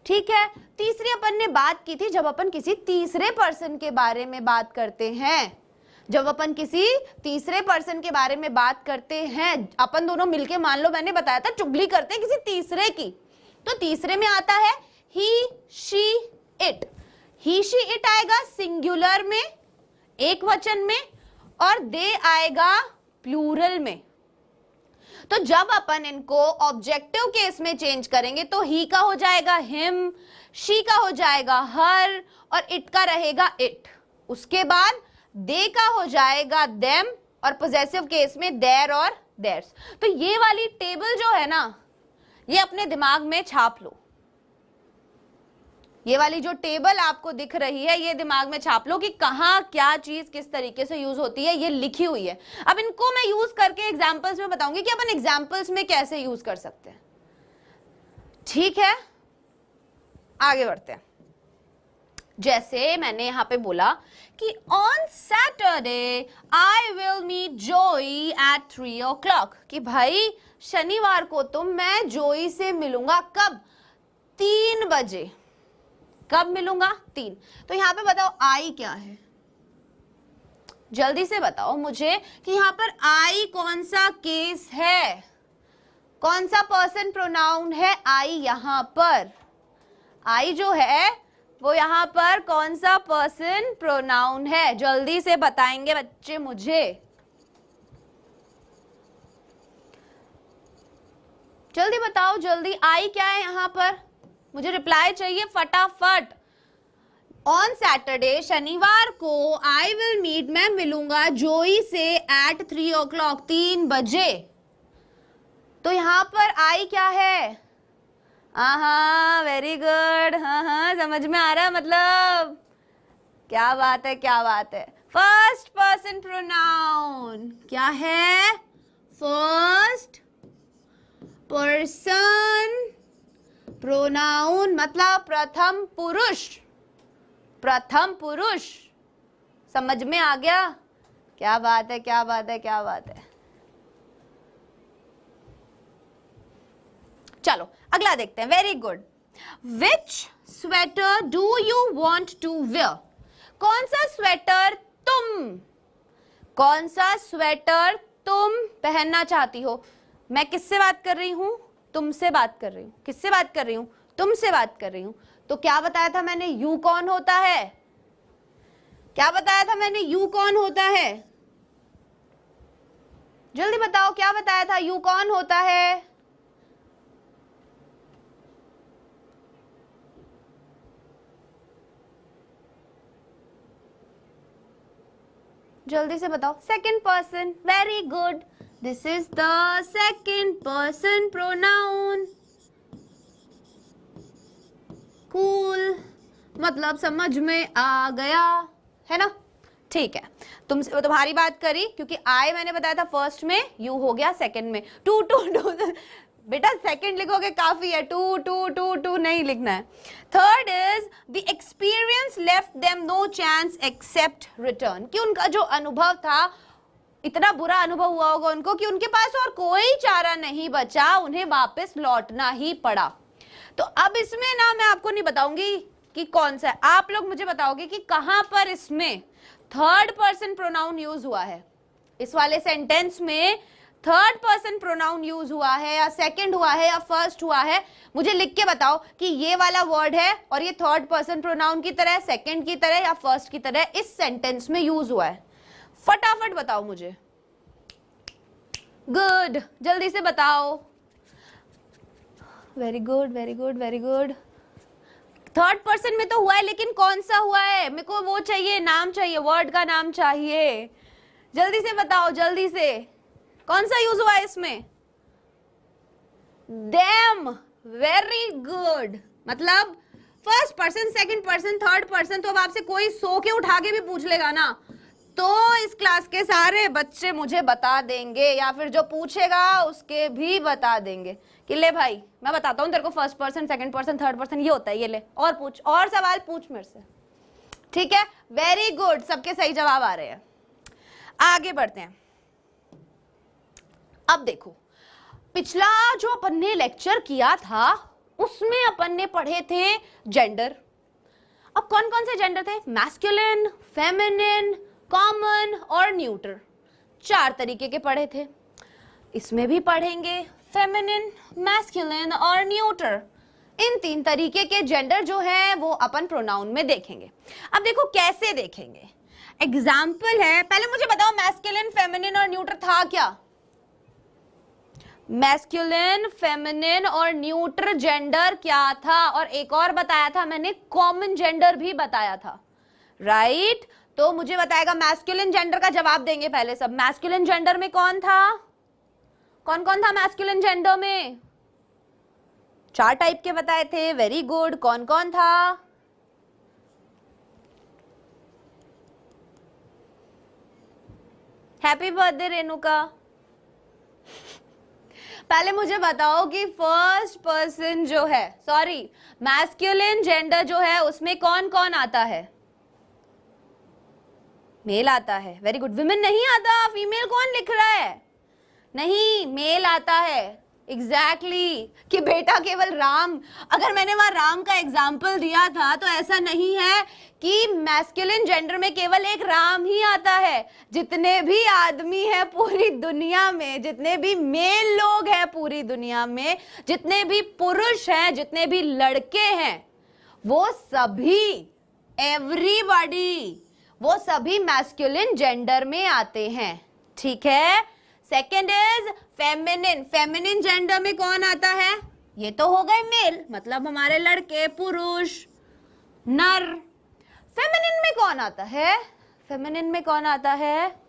ठीक है। तीसरी अपन ने बात की थी जब अपन किसी तीसरे पर्सन के बारे में बात करते हैं, जब अपन किसी तीसरे पर्सन के बारे में बात करते हैं, अपन दोनों मिलके, मान लो मैंने बताया था चुगली करते हैं किसी तीसरे की, तो तीसरे में आता है he, she, it. He, she, it आएगा सिंगुलर में, एक वचन में, और दे आएगा प्लूरल में। तो जब अपन इनको ऑब्जेक्टिव केस में चेंज करेंगे तो ही का हो जाएगा हिम, शी का हो जाएगा हर और इट का रहेगा इट। उसके बाद दे का हो जाएगा देम और पोजेसिव केस में देयर और देयर्स। तो ये वाली टेबल जो है ना, ये अपने दिमाग में छाप लो। ये वाली जो टेबल आपको दिख रही है ये दिमाग में छाप लो कि कहाँ क्या चीज किस तरीके से यूज होती है, ये लिखी हुई है। अब इनको मैं यूज करके एग्जांपल्स में बताऊंगी कि अपन एग्जांपल्स में कैसे यूज कर सकते हैं। ठीक है, आगे बढ़ते हैं। जैसे मैंने यहां पे बोला कि on Saturday I will meet Joey at 3 o'clock, कि भाई शनिवार को तो मैं जोई से मिलूंगा। कब? 3 बजे। कब मिलूंगा? 3। तो यहां पे बताओ आई क्या है, जल्दी से बताओ मुझे कि यहां पर आई कौन सा केस है, कौन सा पर्सन प्रोनाउन है आई यहां पर। आई जो है वो यहां पर कौन सा पर्सन प्रोनाउन है, जल्दी से बताएंगे बच्चे मुझे, जल्दी बताओ जल्दी। आई क्या है यहां पर, मुझे रिप्लाई चाहिए फटाफट। ऑन सैटरडे शनिवार को आई विल मीट, मैं मिलूंगा जोई से एट 3 o'clock 3 बजे। तो यहां पर आई क्या है? हाँ वेरी गुड, हाँ समझ में आ रहा है, मतलब क्या बात है क्या बात है। फर्स्ट पर्सन प्रोनाउन क्या है? फर्स्ट पर्सन प्रोनाउन मतलब प्रथम पुरुष, प्रथम पुरुष। समझ में आ गया? क्या बात है क्या बात है क्या बात है। चलो अगला देखते हैं। Very good. Which sweater do you want to wear, कौन सा स्वेटर तुम, कौन सा स्वेटर तुम पहनना चाहती हो। मैं किससे बात कर रही हूं? तुमसे बात कर रही हूं। किससे बात कर रही हूं? तुमसे बात कर रही हूं। तो क्या बताया था मैंने, यू कौन होता है? क्या बताया था मैंने, यू कौन होता है? जल्दी बताओ क्या बताया था, यू कौन होता है? जल्दी से बताओ। Second person, very good, this is the second person pronoun. Cool, मतलब समझ में आ गया है ना। ठीक है, तुमसे तुम्हारी बात करी क्योंकि आई मैंने बताया था फर्स्ट में, यू हो गया सेकंड में। टू टू टू बेटा सेकंड लिखोगे काफी है, टू टू टू टू नहीं लिखना है। Third is the experience left them no chance except return, कि उनका जो अनुभव था, इतना बुरा अनुभव हुआ होगा उनको कि उनके पास और कोई चारा नहीं बचा, उन्हें वापस लौटना ही पड़ा। तो अब इसमें ना मैं आपको नहीं बताऊंगी कि कौन सा है, आप लोग मुझे बताओगे कि कहां पर इसमें थर्ड पर्सन प्रोनाउन यूज हुआ है। इस वाले सेंटेंस में थर्ड पर्सन प्रोनाउन यूज हुआ है या सेकंड हुआ है या फर्स्ट हुआ है, मुझे लिख के बताओ कि ये वाला वर्ड है और ये थर्ड पर्सन प्रोनाउन की तरह, सेकंड की तरह या फर्स्ट की तरह इस सेंटेंस में यूज हुआ है। फटाफट बताओ मुझे। गुड, जल्दी से बताओ। Very good very good very good. Third person में तो हुआ है लेकिन कौन सा हुआ है, मेरे को वो चाहिए, नाम चाहिए, वर्ड का नाम चाहिए। जल्दी से बताओ जल्दी से, कौन सा यूज हुआ है इसमें? Them, very good. मतलब first person, second person, third person. तो अब आपसे कोई सो के उठा के भी पूछ लेगा ना, तो इस क्लास के सारे बच्चे मुझे बता देंगे या फिर जो पूछेगा उसके भी बता देंगे कि ले भाई मैं बताता हूं तेरे को, first person, second person, third person ये होता है, ये ले और पूछ, और सवाल पूछ मेरे से। ठीक है, वेरी गुड, सबके सही जवाब आ रहे हैं। आगे बढ़ते हैं। अब देखो, पिछला जो अपन ने लेक्चर किया था उसमें अपन ने पढ़े थे जेंडर। अब कौन कौन से जेंडर थे? मैस्कुलिन, फेमिनिन, कॉमन और न्यूट्रल, 4 तरीके के पढ़े थे। इसमें भी पढ़ेंगे फेमिनिन, मैस्कुलिन और न्यूट्रल। इन 3 तरीके के जेंडर जो है वो अपन प्रोनाउन में देखेंगे। अब देखो कैसे देखेंगे, एग्जाम्पल है। पहले मुझे बताओ मैस्कुलिन, फेमिनिन और न्यूट्रल था क्या? मैस्कुलिन, फेमिनिन और न्यूट्रल जेंडर क्या था, और एक और बताया था मैंने, कॉमन जेंडर भी बताया था, राइट? तो मुझे बताएगा मैस्कुलिन जेंडर का जवाब देंगे पहले सब। मैस्कुलिन जेंडर में कौन था, कौन कौन था मैस्कुलिन जेंडर में? 4 टाइप के बताए थे, वेरी गुड। कौन कौन था? Happy birthday Renuka. पहले मुझे बताओ कि फर्स्ट पर्सन जो है, सॉरी, मैस्कुलिन जेंडर जो है उसमें कौन कौन आता है? मेल आता है, वेरी गुड। विमेन नहीं आता, फीमेल कौन लिख रहा है? नहीं, मेल आता है, एग्जैक्टली कि बेटा केवल राम। अगर मैंने वहां राम का एग्जाम्पल दिया था तो ऐसा नहीं है कि मैस्कुलिन जेंडर में केवल एक राम ही आता है। जितने भी आदमी हैं पूरी दुनिया में, जितने भी मेल लोग हैं पूरी दुनिया में, जितने भी पुरुष हैं, जितने भी लड़के हैं, वो सभी, एवरीबॉडी, वो सभी मैस्कुलिन जेंडर में आते हैं, ठीक है? Second is feminine. Feminine gender में कौन आता है? ये तो हो गए मेल, मतलब हमारे लड़के, पुरुष, नर। फेमिनिन में कौन आता है? फेमिनिन में कौन आता है?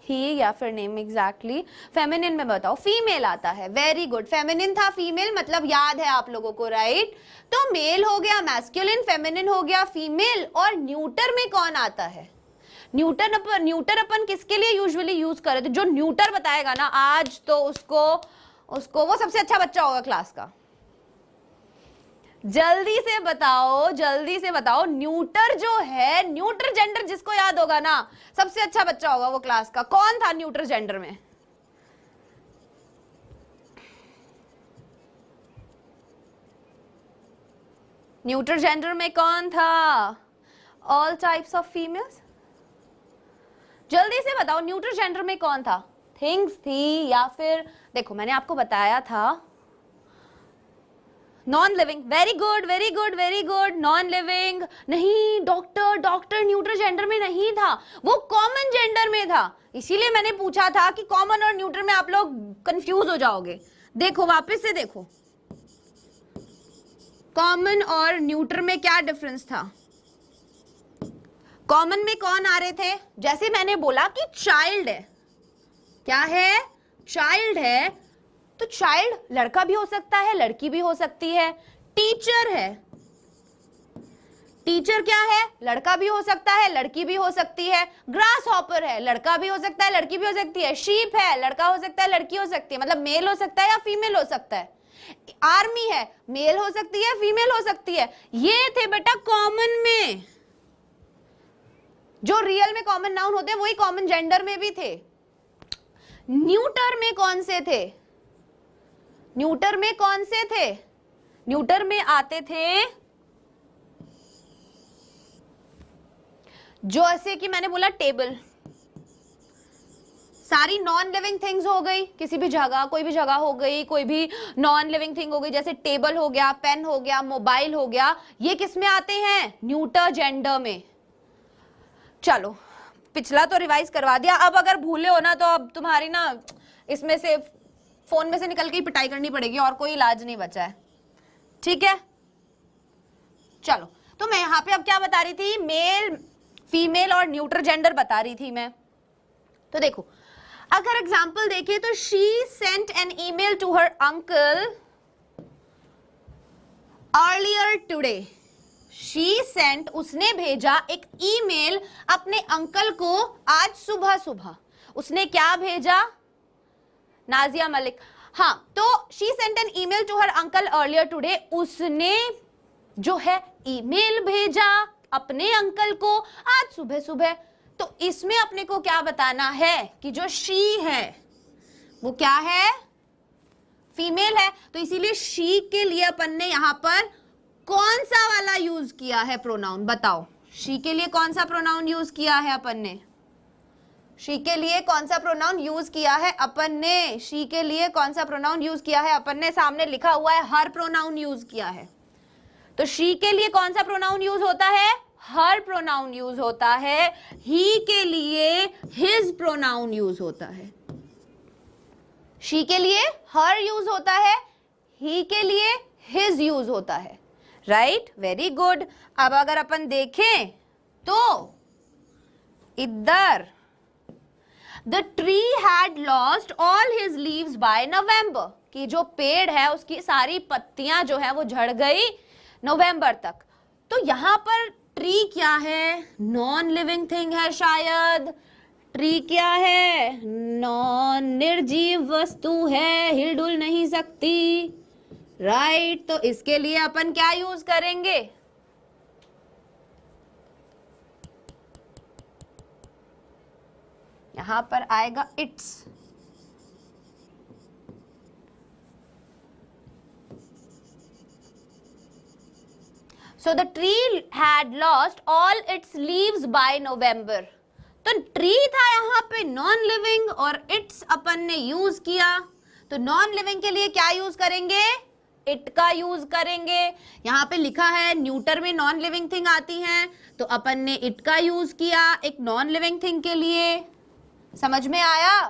ही या फिर नेम, एग्जैक्टली। फेमिनिन में बताओ, फीमेल आता है, वेरी गुड। फेमिनिन था, फीमेल मतलब याद है आप लोगों को, राइट? तो मेल हो गया मैस्कुलिन, फेमिनिन हो गया फीमेल, और न्यूटर में कौन आता है? न्यूटर अपन किसके लिए यूजुअली यूज कर रहे थे? जो न्यूटर बताएगा ना आज, तो उसको वो सबसे अच्छा बच्चा होगा क्लास का। जल्दी से बताओ, जल्दी से बताओ। न्यूटर जो है, न्यूटर जेंडर जिसको याद होगा ना, सबसे अच्छा बच्चा होगा वो क्लास का। कौन था न्यूटर जेंडर में? न्यूटर जेंडर में कौन था? All types of females. जल्दी से बताओ, न्यूटर जेंडर में कौन था? थिंग्स थी, या फिर देखो मैंने आपको बताया था non living. Very good, very good, very good. Non living नहीं, डॉक्टर, डॉक्टर न्यूटर जेंडर में नहीं था, वो कॉमन जेंडर में था। इसीलिए मैंने पूछा था कि कॉमन और न्यूटर में आप लोग कंफ्यूज हो जाओगे। देखो वापस से देखो, कॉमन और न्यूटर में क्या डिफरेंस था? कॉमन में कौन आ रहे थे? जैसे मैंने बोला कि चाइल्ड है, क्या है? चाइल्ड है, तो चाइल्ड लड़का भी हो सकता है, लड़की भी हो सकती है। टीचर है, टीचर क्या है? लड़का भी हो सकता है, लड़की भी हो सकती है। ग्रास हॉपर है, लड़का भी हो सकता है, लड़की भी हो सकती है। शीप है, लड़का हो सकता है, लड़की हो सकती है, मतलब मेल हो सकता है या फीमेल हो सकता है। आर्मी है, मेल हो सकती है, फीमेल हो सकती है। ये थे बेटा कॉमन में। जो रियल में कॉमन नाउन होते हैं वही कॉमन जेंडर में भी थे। न्यूटर में कौन से थे? न्यूटर में कौन से थे? न्यूटर में आते थे जो, ऐसे कि मैंने बोला टेबल, सारी नॉन लिविंग थिंग्स हो गई, किसी भी जगह, कोई भी जगह हो गई, कोई भी नॉन लिविंग थिंग हो गई, जैसे टेबल हो गया, पेन हो गया, मोबाइल हो गया, ये किस में आते हैं? न्यूटर जेंडर में। चलो पिछला तो रिवाइज करवा दिया, अब अगर भूले हो ना तो अब तुम्हारी ना इसमें से, फोन में से निकल के ही पिटाई करनी पड़ेगी, और कोई इलाज नहीं बचा है, ठीक है? चलो, तो मैं यहाँ पे अब क्या बता रही थी? मेल, फीमेल और न्यूट्रल जेंडर बता रही थी मैं। तो देखो, अगर एग्जाम्पल देखें तो she sent an email to her uncle earlier today. She sent, उसने भेजा एक ईमेल अपने अंकल को आज सुबह सुबह। उसने क्या भेजा? नाजिया मलिक। हाँ, तो she sent an email to her uncle earlier today. उसने जो है ईमेल भेजा अपने अंकल को आज सुबह सुबह। तो इसमें अपने को क्या बताना है कि जो शी है वो क्या है? फीमेल है। तो इसीलिए शी के लिए अपन ने यहां पर कौन सा वाला यूज किया है प्रोनाउन? बताओ, शी के लिए कौन सा प्रोनाउन यूज किया है अपन ने? शी के लिए कौन सा प्रोनाउन यूज किया है अपन ने? शी के लिए कौन सा प्रोनाउन यूज किया है अपन ने? सामने लिखा हुआ है हर प्रोनाउन यूज किया है। तो शी के लिए कौन सा प्रोनाउन यूज होता है? हर प्रोनाउन यूज होता है, ही के लिए हिज प्रोनाउन यूज होता है, शी के लिए हर यूज होता है, ही के लिए हिज यूज होता है, राइट, वेरी गुड। अब अगर अपन देखें तो इधर the tree had lost all his leaves by November, कि जो पेड़ है उसकी सारी पत्तियां जो है वो झड़ गई नवंबर तक। तो यहां पर ट्री क्या है, नॉन लिविंग थिंग है शायद, ट्री क्या है, नॉन निर्जीव वस्तु है, हिलडुल नहीं सकती, राइट। तो इसके लिए अपन क्या यूज करेंगे, यहां पर आएगा it's, so the tree had lost all its leaves by November। तो ट्री था यहाँ पे नॉन लिविंग और इट्स अपन ने यूज किया, तो नॉन लिविंग के लिए क्या यूज करेंगे, इट का यूज करेंगे। यहाँ पे लिखा है न्यूटर में नॉन लिविंग थिंग आती हैं, तो अपन ने इट का यूज किया एक नॉन लिविंग थिंग के लिए। समझ में आया,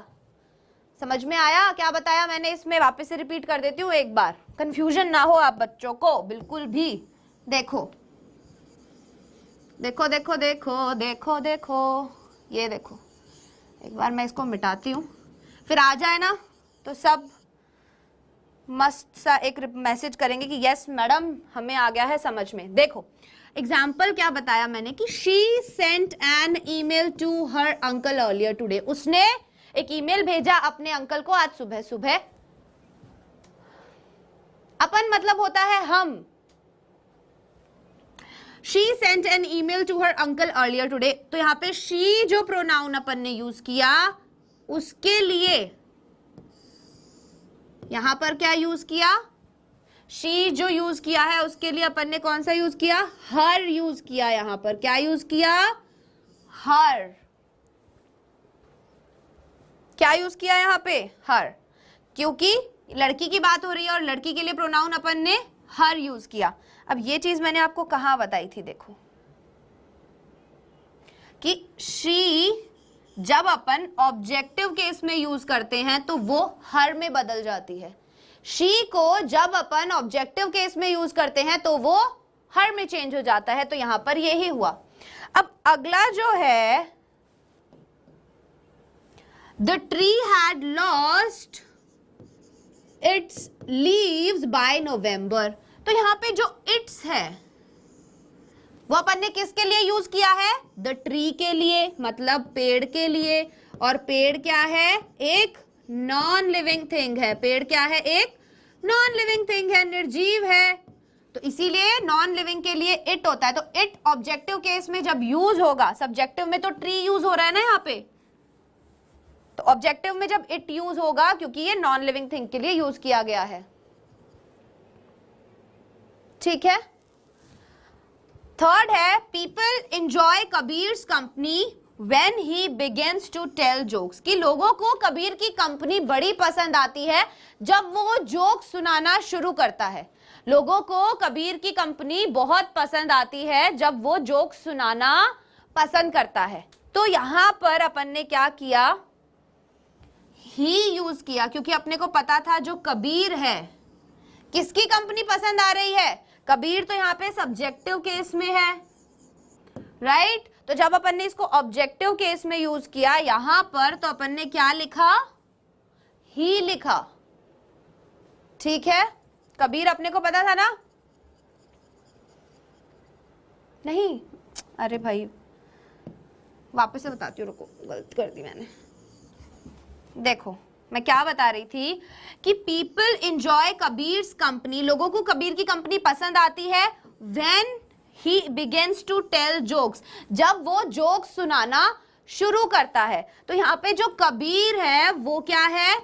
समझ में आया क्या बताया मैंने इसमें, वापस से रिपीट कर देती हूँ एक बार, कंफ्यूजन ना हो आप बच्चों को बिल्कुल भी। देखो देखो देखो देखो देखो देखो, ये देखो, एक बार मैं इसको मिटाती हूँ, फिर आ जाए ना तो सब मस्त सा एक मैसेज करेंगे कि यस मैडम हमें आ गया है समझ में। देखो एग्जाम्पल क्या बताया मैंने कि she sent an email to her uncle earlier today, उसने एक ईमेल भेजा अपने अंकल को आज सुबह सुबह। अपन मतलब होता है हम, She sent an email to her uncle earlier today। तो यहाँ पे she जो प्रोनाउन अपन ने यूज किया उसके लिए यहाँ पर क्या यूज किया, she जो यूज किया है उसके लिए अपन ने कौन सा यूज किया, हर यूज किया। यहाँ पर क्या यूज किया, हर, क्या यूज किया यहाँ पे, हर, क्योंकि लड़की की बात हो रही है और लड़की के लिए प्रोनाउन अपन ने हर यूज किया। अब ये चीज मैंने आपको कहाँ बताई थी, देखो कि शी जब अपन ऑब्जेक्टिव केस में यूज करते हैं तो वो हर में बदल जाती है, शी को जब अपन ऑब्जेक्टिव केस में यूज करते हैं तो वो हर में चेंज हो जाता है। तो यहां पर यही हुआ। अब अगला जो है, the tree had lost its leaves by November. तो यहाँ पे जो इट्स है वो अपन ने किसके लिए यूज किया है, द ट्री के लिए, मतलब पेड़ के लिए। और पेड़ क्या है, एक नॉन लिविंग थिंग है, पेड़ क्या है, एक नॉन लिविंग थिंग है, निर्जीव है। तो इसीलिए नॉन लिविंग के लिए इट होता है। तो इट ऑब्जेक्टिव केस में जब यूज होगा, सब्जेक्टिव में तो ट्री यूज हो रहा है ना यहाँ पे, तो ऑब्जेक्टिव में जब इट यूज होगा क्योंकि ये नॉन लिविंग थिंग के लिए यूज किया गया है, ठीक है। थर्ड है, people enjoy Kabir's company when he begins to tell jokes, कि लोगों को कबीर की कंपनी बड़ी पसंद आती है जब वो जोक सुनाना शुरू करता है। लोगों को कबीर की कंपनी बहुत पसंद आती है जब वो जोक सुनाना पसंद करता है। तो यहां पर अपन ने क्या किया, ही यूज किया, क्योंकि अपने को पता था जो कबीर है किसकी कंपनी पसंद आ रही है, कबीर। तो यहाँ पे सब्जेक्टिव केस में है, राइट। तो जब अपन ने इसको ऑब्जेक्टिव केस में यूज किया यहां पर, तो अपन ने क्या लिखा, ही लिखा, ठीक है। कबीर अपने को पता था ना, नहीं, अरे भाई वापस से बताती हूँ, रुको गलत कर दी मैंने। देखो मैं क्या बता रही थी कि पीपल एंजॉय कबीर्स कंपनी, लोगों को कबीर की कंपनी पसंद आती है when he begins to tell jokes, जब वो जोक्स सुनाना शुरू करता है। तो यहाँ पे जो कबीर है वो क्या है,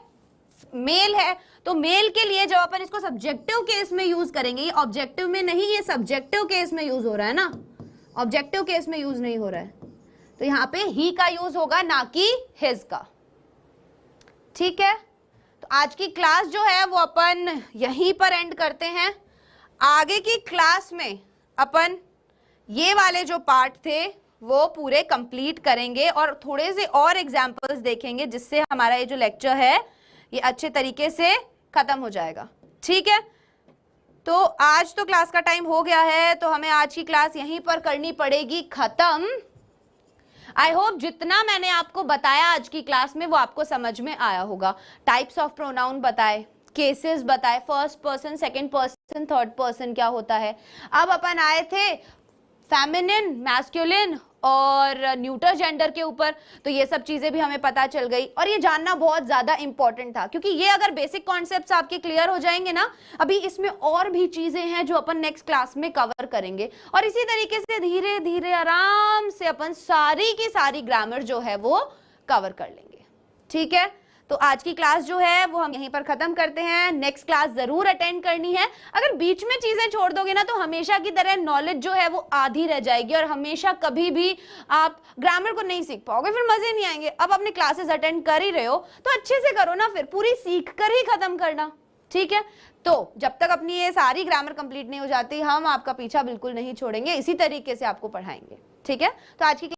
मेल है। तो मेल के लिए जब अपन इसको सब्जेक्टिव केस में यूज करेंगे, ये ऑब्जेक्टिव में नहीं, ये सब्जेक्टिव केस में यूज हो रहा है ना, ऑब्जेक्टिव केस में यूज नहीं हो रहा है। तो यहाँ पे ही का यूज होगा ना कि हिज का, ठीक है। तो आज की क्लास जो है वो अपन यहीं पर एंड करते हैं। आगे की क्लास में अपन ये वाले जो पार्ट थे वो पूरे कंप्लीट करेंगे और थोड़े से और एग्जांपल्स देखेंगे जिससे हमारा ये जो लेक्चर है ये अच्छे तरीके से खत्म हो जाएगा। ठीक है, तो आज तो क्लास का टाइम हो गया है, तो हमें आज की क्लास यहीं पर करनी पड़ेगी खत्म। आई होप जितना मैंने आपको बताया आज की क्लास में वो आपको समझ में आया होगा। टाइप्स ऑफ प्रोनाउन बताए, केसेस बताए, first person, second person, third person क्या होता है। अब अपन आए थे फेमिनिन, मैस्कुलिन और न्यूटर जेंडर के ऊपर, तो ये सब चीजें भी हमें पता चल गई और ये जानना बहुत ज्यादा इंपॉर्टेंट था क्योंकि ये अगर बेसिक कॉन्सेप्ट्स आपके क्लियर हो जाएंगे ना, अभी इसमें और भी चीजें हैं जो अपन नेक्स्ट क्लास में कवर करेंगे और इसी तरीके से धीरे धीरे आराम से अपन सारी की सारी ग्रामर जो है वो कवर कर लेंगे। ठीक है, तो आज की क्लास जो है वो हम यहीं पर खत्म करते हैं। नेक्स्ट क्लास जरूर अटेंड करनी है। अगर बीच में चीजें छोड़ दोगे ना तो हमेशा की तरह नॉलेज जो है वो आधी रह जाएगी और हमेशा कभी भी आप ग्रामर को नहीं सीख पाओगे, फिर मजे नहीं आएंगे। अब अपने क्लासेस अटेंड कर ही रहे हो तो अच्छे से करो ना, फिर पूरी सीख कर ही खत्म करना। ठीक है, तो जब तक अपनी ये सारी ग्रामर कंप्लीट नहीं हो जाती हम आपका पीछा बिल्कुल नहीं छोड़ेंगे, इसी तरीके से आपको पढ़ाएंगे। ठीक है, तो आज की